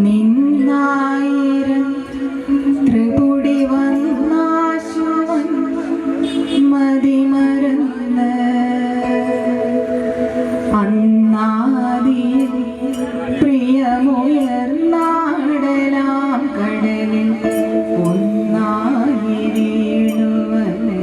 നിന്നായിരം ത്രിപുടി വന്നാശുവൻ മതിമറന്ന് അന്നാദിയിൽ പ്രിയമുയർന്നാടലാം കടലിൽ ഒന്നായി വീണുവനെ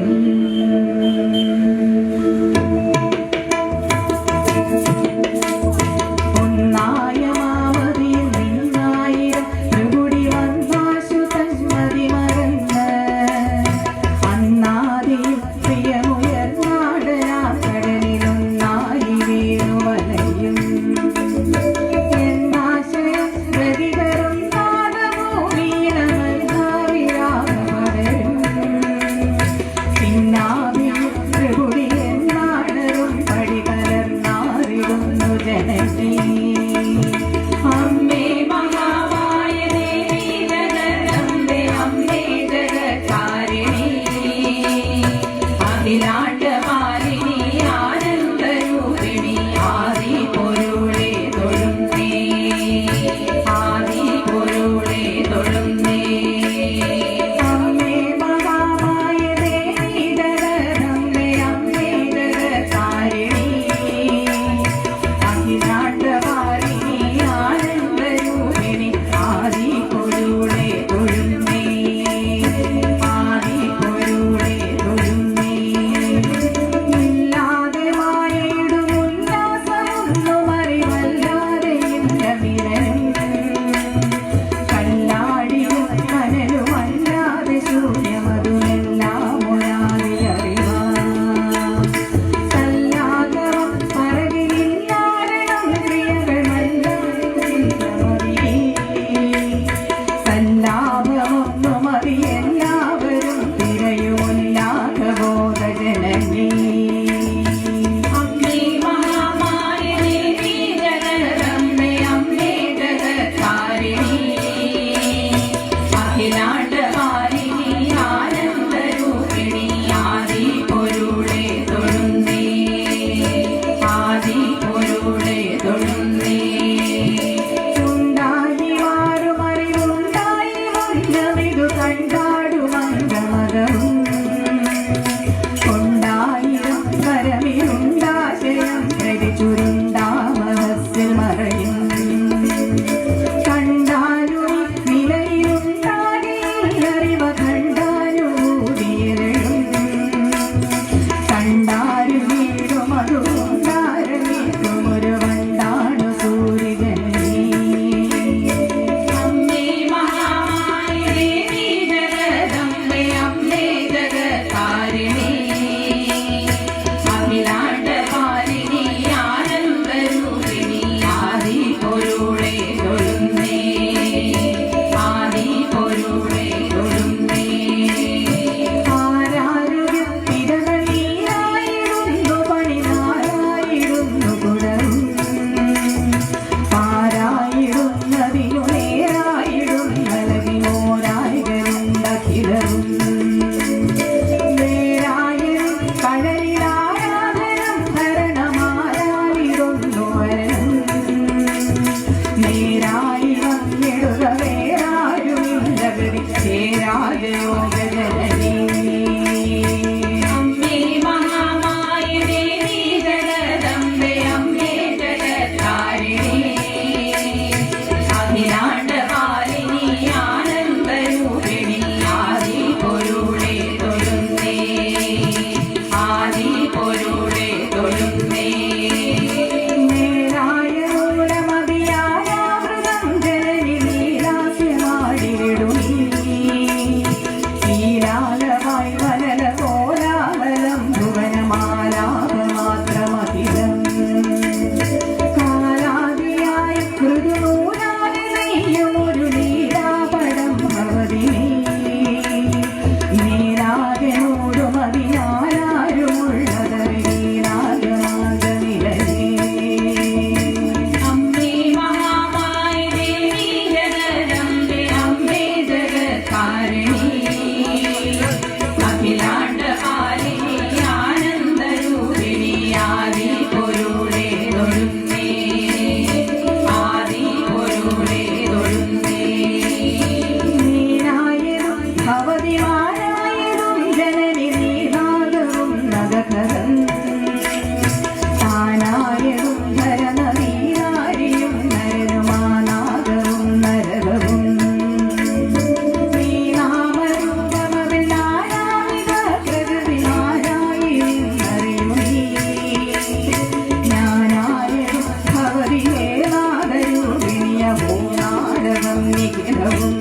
നാടകം നിഖിലവും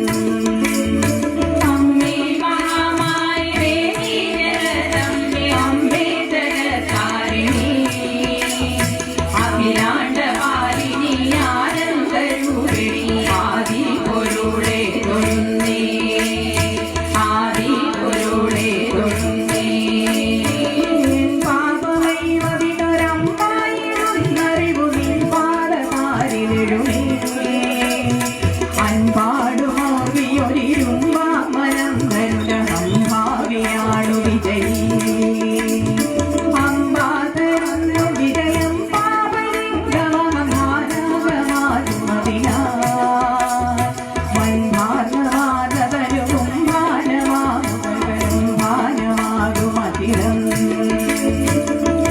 അമ്മേ മഹാമായ ദേവി ജഗദംബേ അമ്മേ ജഗത്കാരിണി അഖിലാണ്ടപാലിനി ആനന്ദരൂപിണി ആദി പൊരുളെ തൊഴുന്നേ ആദി പൊരുളെ തൊഴുന്നേ പാപമൈവതിനൊരമ്പായിടുന്നറിവു നിൻ പാദകാരിലിടുമേ അൻപാടുമോർവിയൊരിരുമ്പാമലം സംഭാവിയാടു വിജയീ അമ്പാതരുന്നു വിജയം പാപലിംഗമഹാനാഗമാതുമതിനാ വൻഭാഗമാതവരും ഭാനമാകും ഭാനമാകുമതിരം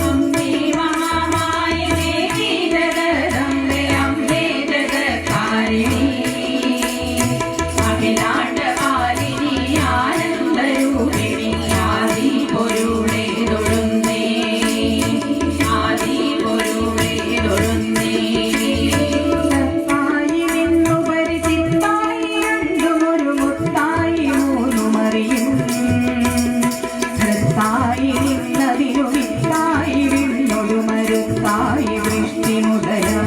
അമ്മേ മഹാമായ ദേവി ജഗദംബേ അമ്മേ ജഗത്കാരിണി അഖിലാണ്ടപാലിനി ആനന്ദരൂപിണി ആദി പൊരുളെ തൊഴുന്നേ ആദി പൊരുളെ തൊഴുന്നേ സത്തായി നിന്നു പരിചിത്തായി രണ്ടുമൊരു മുത്തായി മൂന്നുമറിയും സത്തായി നിന്നതിനു വിത്തായി വിണ്ണൊരു മരുത്തായി വൃഷ്ടിമുദയാ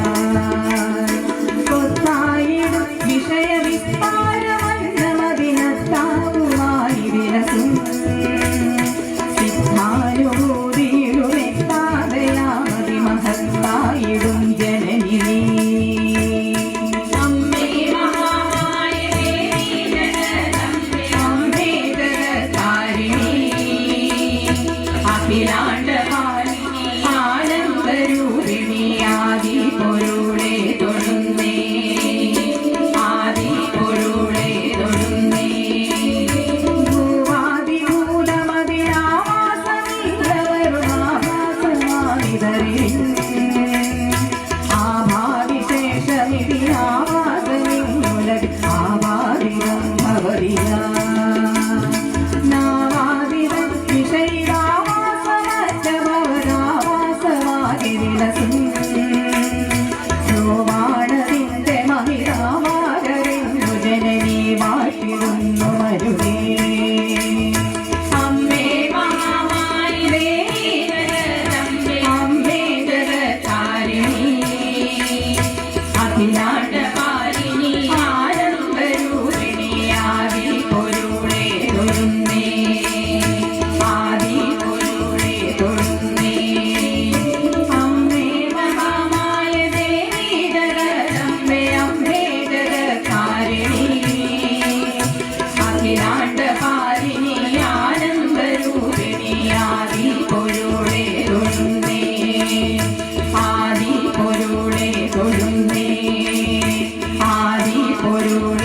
കൊത്തായി വിഷയവിസ്താരമന്നമതിനത്താവുമായി വിലസും സിദ്ധാനുഭൂതിയിലുമെത്താതെയാമതി മഹത്തായിടും ജനനി അമ്മേ മഹാമായ ദേവി ജഗദംബേ അമ്മേ ജഗത്കാരിണി അഖിലാണ്ടപാലിനി ആനന്ദരൂപിണി ആദി പൊരുളെ തൊഴുന്നേ ആദി പൊരുളെ തൊഴുന്നേ ോവാണതിന്റെ മഹിരാമാകരെന്നു ജനനീ വാട്ടിടുന്നു മരുതേ അമ്മേ മഹാമായ ദേവി ജഗദംബേ അമ്മേ ജഗത്കാരിണി അഖിലാണ്ടപാലിനി ആനന്ദരൂപിണി ആദി പൊരുളെ തൊഴുന്നേ ആദി പൊരുളെ തൊഴുന്നേ അമ്മേ മഹാമായ ദേവി ജഗദംബേ അമ്മേ ജഗത്കാരിണി അഖിലാണ്ടപാലിനി ആനന്ദരൂപിണി ആദി പൊരുളെ തൊഴുന്നേ ആദി പൊരുളെ തൊഴുന്നേ ആദി പൊരുളെ